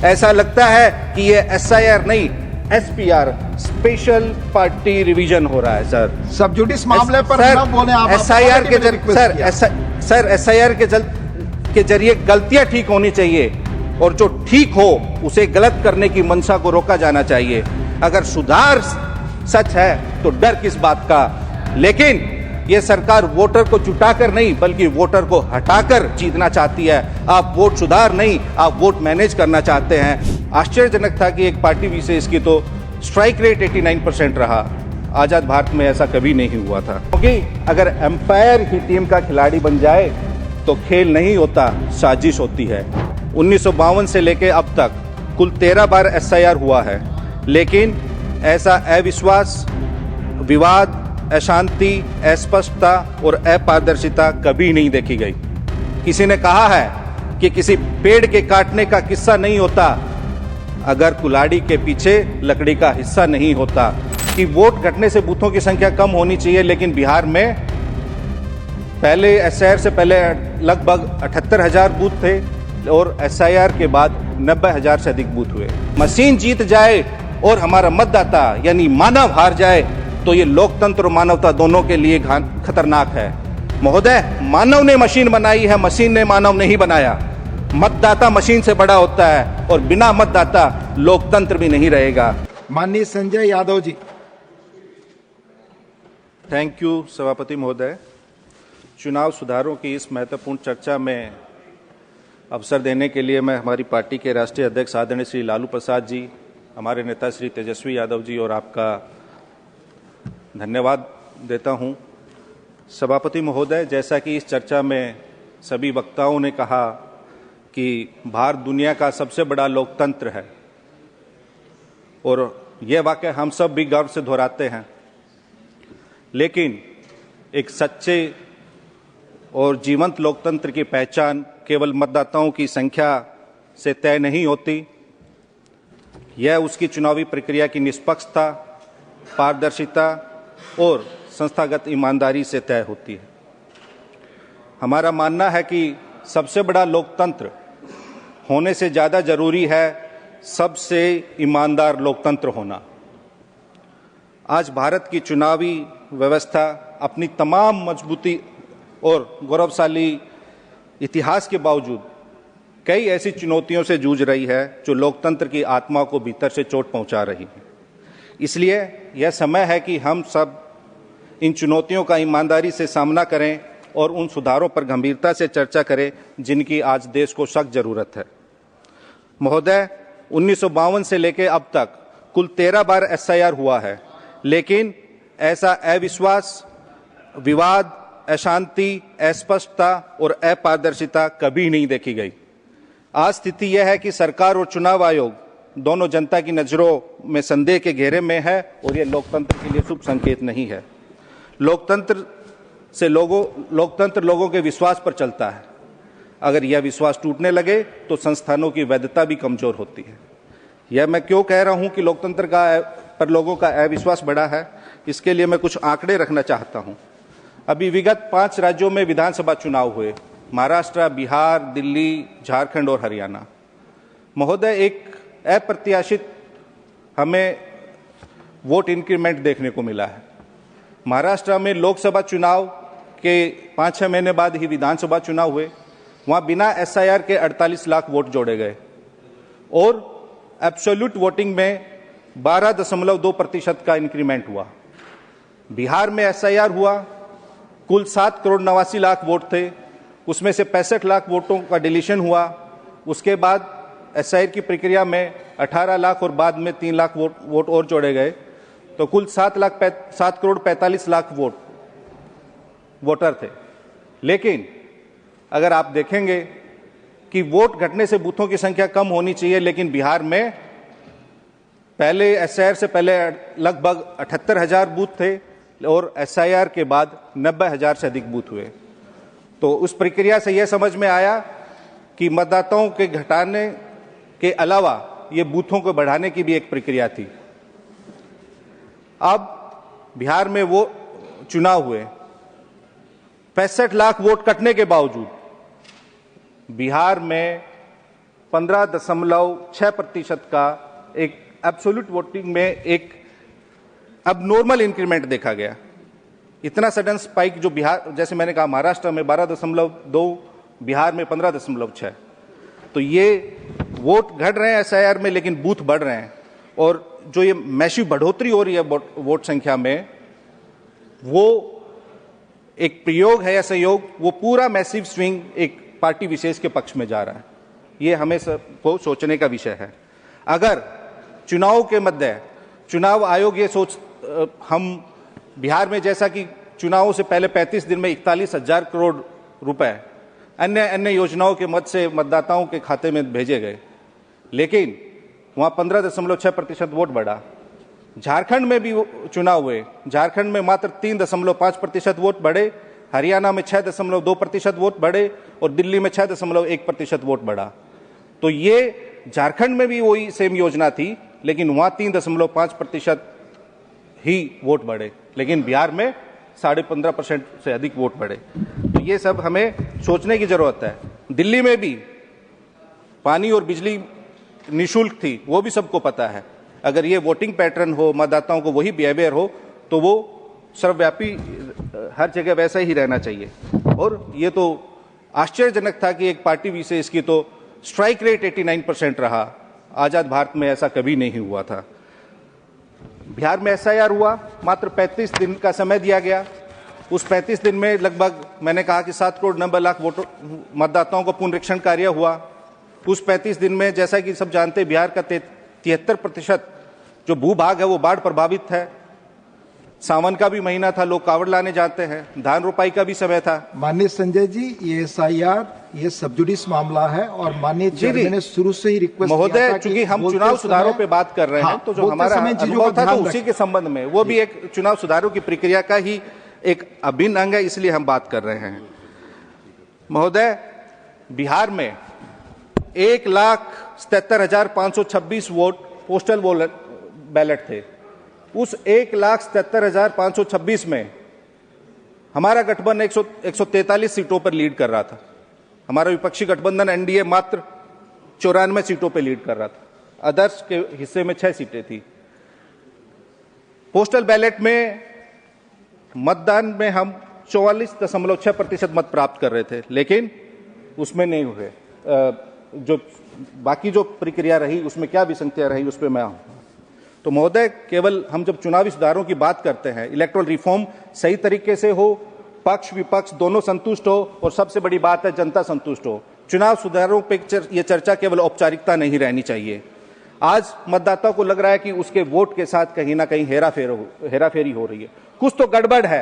ऐसा लगता है कि ये एसआईआर नहीं, एसपीआर, स्पेशल पार्टी रिवीजन हो रहा है सर। सब्जुडिस मामले पर सर, न बोले आप। एसआईआर के जरिए गलतियां ठीक होनी चाहिए और जो ठीक हो उसे गलत करने की मंशा को रोका जाना चाहिए। अगर सुधार सच है तो डर किस बात का। लेकिन यह सरकार वोटर को जुटाकर नहीं बल्कि वोटर को हटाकर जीतना चाहती है। आप वोट सुधार नहीं, आप वोट मैनेज करना चाहते हैं। आश्चर्यजनक था कि एक पार्टी विशेष की तो स्ट्राइक रेट 89% रहा। आजाद भारत में ऐसा कभी नहीं हुआ था, क्योंकि अगर एम्पायर ही टीम का खिलाड़ी बन जाए तो खेल नहीं होता, साजिश होती है। 1952 से लेकर अब तक कुल 13 बार एसआईआर हुआ है, लेकिन ऐसा अविश्वास, विवाद, अशांति, अस्पष्टता और अपारदर्शिता कभी नहीं देखी गई। किसी ने कहा है कि किसी पेड़ के काटने का किस्सा नहीं होता अगर कुल्हाड़ी के पीछे लकड़ी का हिस्सा नहीं होता। कि वोट घटने से बूथों की संख्या कम होनी चाहिए, लेकिन बिहार में पहले एसआईआर से पहले लगभग 78,000 बूथ थे और एसआईआर के बाद 90,000 से अधिक बूथ हुए। मशीन जीत जाए और हमारा मतदाता यानी मानव हार जाए तो ये लोकतंत्र और मानवता दोनों के लिए खतरनाक है। महोदय, मानव ने मशीन बनाई है, मशीन ने मानव नहीं बनाया। मतदाता मशीन से बड़ा होता है और बिना मतदाता लोकतंत्र भी नहीं रहेगा। माननीय संजय यादव जी। थैंक यू सभापति महोदय। चुनाव सुधारों की इस महत्वपूर्ण चर्चा में अवसर देने के लिए मैं हमारी पार्टी के राष्ट्रीय अध्यक्ष आदरणीय श्री लालू प्रसाद जी, हमारे नेता श्री तेजस्वी यादव जी और आपका धन्यवाद देता हूं। सभापति महोदय, जैसा कि इस चर्चा में सभी वक्ताओं ने कहा कि भारत दुनिया का सबसे बड़ा लोकतंत्र है और यह वाकया हम सब भी गर्व से दोहराते हैं, लेकिन एक सच्चे और जीवंत लोकतंत्र की पहचान केवल मतदाताओं की संख्या से तय नहीं होती। यह उसकी चुनावी प्रक्रिया की निष्पक्षता, पारदर्शिता और संस्थागत ईमानदारी से तय होती है। हमारा मानना है कि सबसे बड़ा लोकतंत्र होने से ज्यादा जरूरी है सबसे ईमानदार लोकतंत्र होना। आज भारत की चुनावी व्यवस्था अपनी तमाम मजबूती और गौरवशाली इतिहास के बावजूद कई ऐसी चुनौतियों से जूझ रही है जो लोकतंत्र की आत्मा को भीतर से चोट पहुंचा रही है। इसलिए यह समय है कि हम सब इन चुनौतियों का ईमानदारी से सामना करें और उन सुधारों पर गंभीरता से चर्चा करें जिनकी आज देश को सख्त जरूरत है। महोदय, 1952 से लेकर अब तक कुल 13 बार एसआईआर हुआ है, लेकिन ऐसा अविश्वास, विवाद, अशांति, अस्पष्टता और अपारदर्शिता कभी नहीं देखी गई। आज स्थिति यह है कि सरकार और चुनाव आयोग दोनों जनता की नजरों में संदेह के घेरे में है और यह लोकतंत्र के लिए शुभ संकेत नहीं है। लोकतंत्र लोगों के विश्वास पर चलता है। अगर यह विश्वास टूटने लगे तो संस्थानों की वैधता भी कमजोर होती है। यह मैं क्यों कह रहा हूं कि लोकतंत्र पर लोगों का अविश्वास बढ़ा है, इसके लिए मैं कुछ आंकड़े रखना चाहता हूं। अभी विगत 5 राज्यों में विधानसभा चुनाव हुए, महाराष्ट्र, बिहार, दिल्ली, झारखंड और हरियाणा। महोदय, एक अप्रत्याशित हमें वोट इंक्रीमेंट देखने को मिला है। महाराष्ट्र में लोकसभा चुनाव के 5-6 महीने बाद ही विधानसभा चुनाव हुए। वहां बिना एसआईआर के 48 लाख वोट जोड़े गए और एब्सोल्यूट वोटिंग में 12.2% का इंक्रीमेंट हुआ। बिहार में एसआईआर हुआ, कुल 7 करोड़ 89 लाख वोट थे, उसमें से 65 लाख वोटों का डिलीशन हुआ। उसके बाद एसआईआर की प्रक्रिया में 18 लाख और बाद में 3 लाख वोट और जोड़े गए, तो कुल 7 करोड़ 45 लाख वोटर थे। लेकिन अगर आप देखेंगे कि वोट घटने से बूथों की संख्या कम होनी चाहिए, लेकिन बिहार में पहले एसआईआर से पहले लगभग 78,000 बूथ थे और एसआईआर के बाद 90,000 से अधिक बूथ हुए। तो उस प्रक्रिया से यह समझ में आया कि मतदाताओं के घटाने के अलावा ये बूथों को बढ़ाने की भी एक प्रक्रिया थी। अब बिहार में वो चुनाव हुए, 65 लाख वोट कटने के बावजूद बिहार में 15.6% का एक एब्सोल्यूट वोटिंग में एक अब नॉर्मल इंक्रीमेंट देखा गया। इतना सडन स्पाइक जो बिहार, जैसे मैंने कहा महाराष्ट्र में 12.2, बिहार में 15.6, तो ये वोट घट रहे हैं एसआईआर में, लेकिन बूथ बढ़ रहे हैं। और जो ये मैसिव बढ़ोतरी हो रही है वोट संख्या में, वो एक प्रयोग है या सहयोग, वो पूरा मैसिव स्विंग एक पार्टी विशेष के पक्ष में जा रहा है। ये हमें सबको सोचने का विषय है। अगर चुनाव के मध्य चुनाव आयोग ये हम बिहार में जैसा कि चुनावों से पहले 35 दिन में 41,000 करोड़ रुपए अन्य योजनाओं के मद से मतदाताओं के खाते में भेजे गए, लेकिन वहां 15.6% वोट बढ़ा। झारखंड में भी चुनाव हुए, झारखंड में मात्र 3.5% वोट बढ़े, हरियाणा में 6.2% वोट बढ़े और दिल्ली में 6.1% वोट बढ़ा। तो ये झारखंड में भी वही सेम योजना थी, लेकिन वहां 3.5% ही वोट बढ़े, लेकिन बिहार में 15.5% से अधिक वोट बढ़े। तो ये सब हमें सोचने की जरूरत है। दिल्ली में भी पानी और बिजली निःशुल्क थी, वो भी सबको पता है। अगर ये वोटिंग पैटर्न हो, मतदाताओं को वही बिहेवियर हो, तो वो सर्वव्यापी हर जगह वैसा ही रहना चाहिए। और ये तो आश्चर्यजनक था कि एक पार्टी विशेष की तो स्ट्राइक रेट 89% रहा। आजाद भारत में ऐसा कभी नहीं हुआ था। बिहार में एसआईआर हुआ, मात्र 35 दिन का समय दिया गया। उस 35 दिन में लगभग मैंने कहा कि 7 करोड़ 90 लाख मतदाताओं को पुनरीक्षण कार्य हुआ। उस 35 दिन में जैसा कि सब जानते हैं, बिहार का 73% जो भूभाग है वो बाढ़ प्रभावित है। सावन का भी महीना था, लोग कावड़ लाने जाते हैं, धान रोपाई का भी समय था। माननीय संजय जी, ये एसआईआर ये सब जुडिस मामला है और माननीय चेयरमैन ने शुरू से ही रिक्वेस्ट महोदय, चूंकि हम चुनाव सुधारों पे बात कर रहे हैं, तो जो हमारा अनुभव था तो उसी के संबंध में, वो भी एक चुनाव सुधारों की प्रक्रिया का ही एक अभिन्न अंग है, इसलिए हम बात कर रहे हैं। महोदय, बिहार में 1,77,526 वोट पोस्टल बैलेट थे। उस 1,77,526 में हमारा गठबंधन 143 सीटों पर लीड कर रहा था। हमारा विपक्षी गठबंधन एनडीए मात्र 94 सीटों पर लीड कर रहा था। अदर्स के हिस्से में 6 सीटें थी। पोस्टल बैलेट में मतदान में हम 44.6% मत प्राप्त कर रहे थे, लेकिन उसमें नहीं हुए। जो बाकी जो प्रक्रिया रही उसमें क्या विसंगतियां रही, उस पर मैं आऊं। तो महोदय, केवल हम जब चुनावी सुधारों की बात करते हैं, इलेक्टोरल रिफॉर्म सही तरीके से हो, पक्ष विपक्ष दोनों संतुष्ट हो, और सबसे बड़ी बात है जनता संतुष्ट हो। चुनाव सुधारों पे ये चर्चा केवल औपचारिकता नहीं रहनी चाहिए। आज मतदाता को लग रहा है कि उसके वोट के साथ कहीं ना कहीं हेराफेरी हो रही है। कुछ तो गड़बड़ है,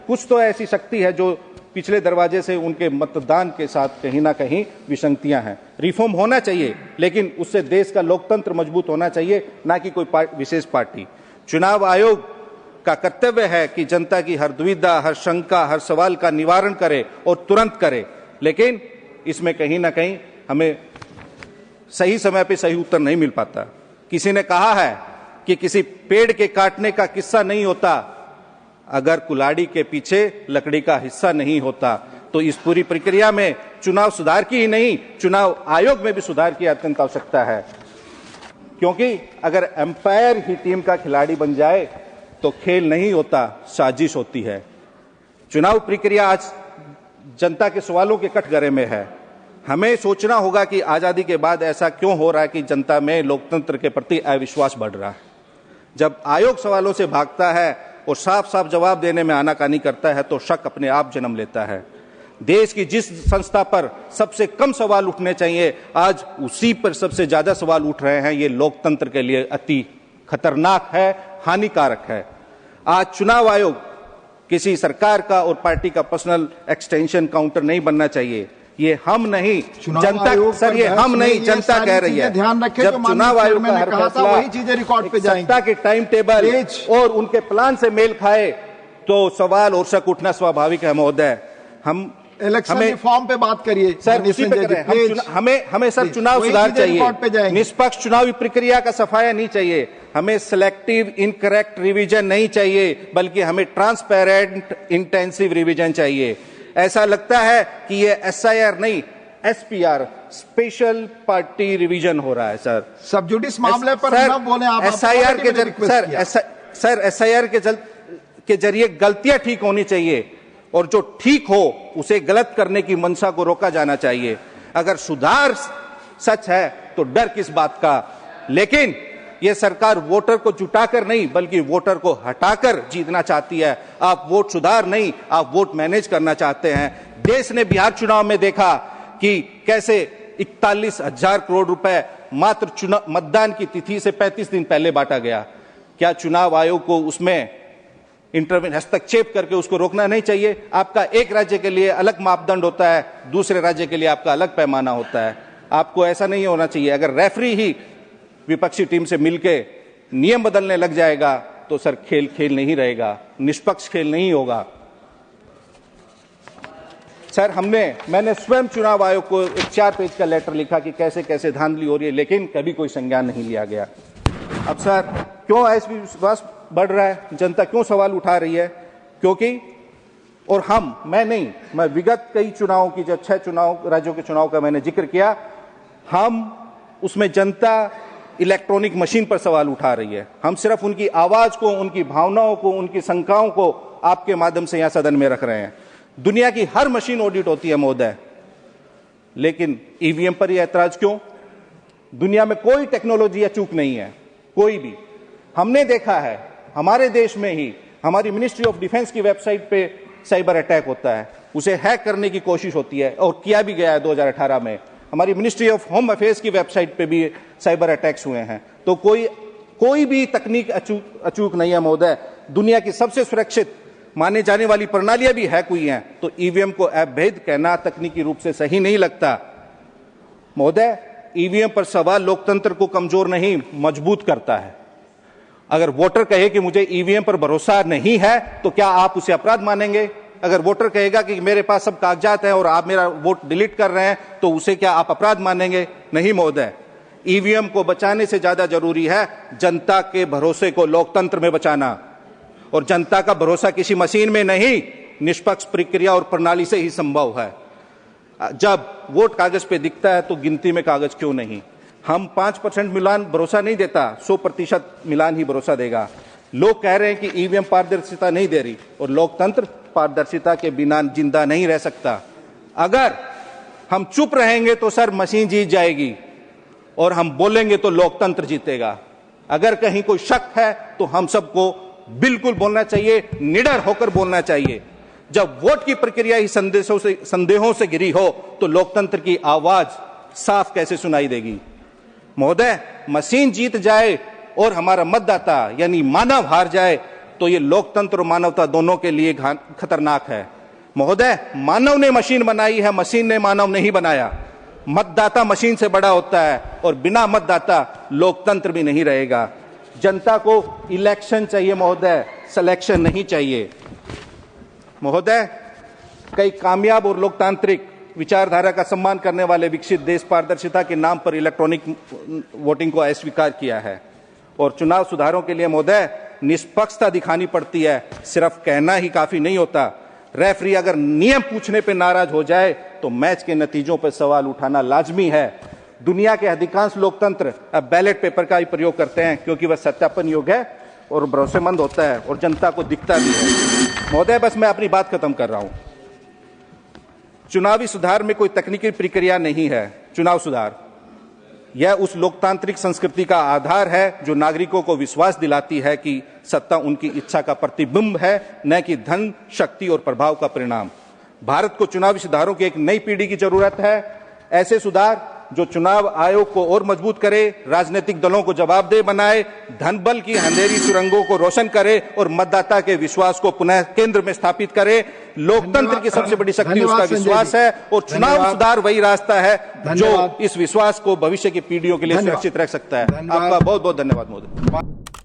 कुछ तो ऐसी शक्ति है जो पिछले दरवाजे से उनके मतदान के साथ कहीं ना कहीं विसंगतियां हैं। रिफॉर्म होना चाहिए, लेकिन उससे देश का लोकतंत्र मजबूत होना चाहिए, ना कि कोई विशेष पार्टी। चुनाव आयोग का कर्तव्य है कि जनता की हर दुविधा, हर शंका, हर सवाल का निवारण करे और तुरंत करे, लेकिन इसमें कहीं ना कहीं हमें सही समय पे सही उत्तर नहीं मिल पाता। किसी ने कहा है कि किसी पेड़ के काटने का किस्सा नहीं होता अगर कुल्हाड़ी के पीछे लकड़ी का हिस्सा नहीं होता। तो इस पूरी प्रक्रिया में चुनाव सुधार की ही नहीं, चुनाव आयोग में भी सुधार की अत्यंत आवश्यकता है, क्योंकि अगर एम्पायर ही टीम का खिलाड़ी बन जाए तो खेल नहीं होता, साजिश होती है। चुनाव प्रक्रिया आज जनता के सवालों के कटघरे में है। हमें सोचना होगा कि आजादी के बाद ऐसा क्यों हो रहा है कि जनता में लोकतंत्र के प्रति अविश्वास बढ़ रहा है। जब आयोग सवालों से भागता है और साफ साफ जवाब देने में आनाकानी करता है, तो शक अपने आप जन्म लेता है। देश की जिस संस्था पर सबसे कम सवाल उठने चाहिए, आज उसी पर सबसे ज्यादा सवाल उठ रहे हैं। ये लोकतंत्र के लिए अति खतरनाक है, हानिकारक है। आज चुनाव आयोग किसी सरकार का और पार्टी का पर्सनल एक्सटेंशन काउंटर नहीं बनना चाहिए। ये हम नहीं, जनता, सर ये हम नहीं, जनता कह रही है। ध्यान रखें, जब चुनाव आयोग का हर फैसला वही चीजें रिकॉर्ड पे जाएंगी, सत्ता के टाइम टेबल और उनके प्लान से मेल खाए, तो सवाल और शक उठना स्वाभाविक है। महोदय, हम इलेक्शन रिफॉर्म पे बात करिए सर, उसी पे करें। हमें सर चुनाव सुधार चाहिए, निष्पक्ष चुनावी प्रक्रिया का सफाया नहीं चाहिए। हमें सिलेक्टिव इनकरेक्ट रिवीजन नहीं चाहिए, बल्कि हमें ट्रांसपेरेंट इंटेंसिव रिवीजन चाहिए। ऐसा लगता है कि ये एसआईआर नहीं, SPR, स्पेशल पार्टी रिवीजन हो रहा है सर। सब्जुडिस मामले पर न बोले आप। SIR के जरिए गलतियां ठीक होनी चाहिए और जो ठीक हो उसे गलत करने की मंशा को रोका जाना चाहिए। अगर सुधार सच है तो डर किस बात का। लेकिन यह सरकार वोटर को जुटाकर नहीं बल्कि वोटर को हटाकर जीतना चाहती है। आप वोट सुधार नहीं, आप वोट मैनेज करना चाहते हैं। देश ने बिहार चुनाव में देखा कि कैसे 41,000 करोड़ रुपए मात्र मतदान की तिथि से 35 दिन पहले बांटा गया। क्या चुनाव आयोग को उसमें हस्तक्षेप करके उसको रोकना नहीं चाहिए? आपका एक राज्य के लिए अलग मापदंड होता है, दूसरे राज्य के लिए आपका अलग पैमाना होता है। आपको ऐसा नहीं होना चाहिए। अगर रेफरी ही विपक्षी टीम से मिलके नियम बदलने लग जाएगा तो सर खेल नहीं रहेगा, निष्पक्ष खेल नहीं होगा। सर मैंने स्वयं चुनाव आयोग को एक 4 पेज का लेटर लिखा कि कैसे कैसे धांधली हो रही है, लेकिन कभी कोई संज्ञान नहीं लिया गया। अब सर क्यों अविश्वास बढ़ रहा है, जनता क्यों सवाल उठा रही है? क्योंकि और मैं विगत कई चुनावों की, जो 6 राज्यों के चुनाव का मैंने जिक्र किया, उसमें जनता इलेक्ट्रॉनिक मशीन पर सवाल उठा रही है। हम सिर्फ उनकी आवाज को, उनकी भावनाओं को, उनकी शंकाओं को आपके माध्यम से यहां सदन में रख रहे हैं। दुनिया की हर मशीन ऑडिट होती है महोदय, लेकिन ईवीएम पर यह ऐतराज क्यों? दुनिया में कोई टेक्नोलॉजी या चूक नहीं है, कोई भी। हमने देखा है हमारे देश में ही हमारी मिनिस्ट्री ऑफ डिफेंस की वेबसाइट पे साइबर अटैक होता है, उसे हैक करने की कोशिश होती है और किया भी गया है 2018 में। हमारी मिनिस्ट्री ऑफ होम अफेयर्स की वेबसाइट पे भी साइबर अटैक्स हुए हैं। तो कोई भी तकनीक अचूक नहीं है महोदय। दुनिया की सबसे सुरक्षित माने जाने वाली प्रणालियां भी हैक हुई हैं, तो ईवीएम को अवैध कहना तकनीकी रूप से सही नहीं लगता महोदय। ईवीएम पर सवाल लोकतंत्र को कमजोर नहीं, मजबूत करता है। अगर वोटर कहे कि मुझे ईवीएम पर भरोसा नहीं है तो क्या आप उसे अपराध मानेंगे? अगर वोटर कहेगा कि मेरे पास सब कागजात हैं और आप मेरा वोट डिलीट कर रहे हैं तो उसे क्या आप अपराध मानेंगे? नहीं महोदय। ईवीएम को बचाने से ज्यादा जरूरी है जनता के भरोसे को लोकतंत्र में बचाना, और जनता का भरोसा किसी मशीन में नहीं, निष्पक्ष प्रक्रिया और प्रणाली से ही संभव है। जब वोट कागज पे दिखता है तो गिनती में कागज क्यों नहीं? हम 5% मिलान भरोसा नहीं देता, 100% मिलान ही भरोसा देगा। लोग कह रहे हैं कि ईवीएम पारदर्शिता नहीं दे रही, और लोकतंत्र पारदर्शिता के बिना जिंदा नहीं रह सकता। अगर हम चुप रहेंगे तो सर मशीन जीत जाएगी, और हम बोलेंगे तो लोकतंत्र जीतेगा। अगर कहीं कोई शक है तो हम सबको बिल्कुल बोलना चाहिए, निडर होकर बोलना चाहिए। जब वोट की प्रक्रिया ही संदेहों से घिरी हो तो लोकतंत्र की आवाज साफ कैसे सुनाई देगी? महोदय, मशीन जीत जाए और हमारा मतदाता यानी मानव हार जाए तो ये लोकतंत्र और मानवता दोनों के लिए खतरनाक है। महोदय, मानव ने मशीन बनाई है, मशीन ने मानव नहीं बनाया। मतदाता मशीन से बड़ा होता है, और बिना मतदाता लोकतंत्र भी नहीं रहेगा। जनता को इलेक्शन चाहिए महोदय, सिलेक्शन नहीं चाहिए। महोदय, कई कामयाब और लोकतांत्रिक विचारधारा का सम्मान करने वाले विकसित देश पारदर्शिता के नाम पर इलेक्ट्रॉनिक वोटिंग को अस्वीकार किया है, और चुनाव सुधारों के लिए महोदय निष्पक्षता दिखानी पड़ती है, सिर्फ कहना ही काफी नहीं होता। रेफरी अगर नियम पूछने पर नाराज हो जाए तो मैच के नतीजों पर सवाल उठाना लाजमी है। दुनिया के अधिकांश लोकतंत्र अब बैलेट पेपर का ही प्रयोग करते हैं, क्योंकि वह सत्यापन योग्य है और भरोसेमंद होता है और जनता को दिखता भी है। महोदय, बस मैं अपनी बात खत्म कर रहा हूं। चुनावी सुधार में कोई तकनीकी प्रक्रिया नहीं है। चुनाव सुधार यह उस लोकतांत्रिक संस्कृति का आधार है जो नागरिकों को विश्वास दिलाती है कि सत्ता उनकी इच्छा का प्रतिबिंब है, न कि धन, शक्ति और प्रभाव का परिणाम। भारत को चुनावी सुधारों की एक नई पीढ़ी की जरूरत है। ऐसे सुधार जो चुनाव आयोग को और मजबूत करे, राजनीतिक दलों को जवाबदेह बनाए, धन बल की अंधेरी सुरंगों को रोशन करे और मतदाता के विश्वास को पुनः केंद्र में स्थापित करे। लोकतंत्र की सबसे बड़ी शक्ति उसका विश्वास है, और चुनाव सुधार वही रास्ता है जो इस विश्वास को भविष्य की पीढ़ियों के लिए सुरक्षित रख सकता है। आपका बहुत बहुत धन्यवाद महोदय।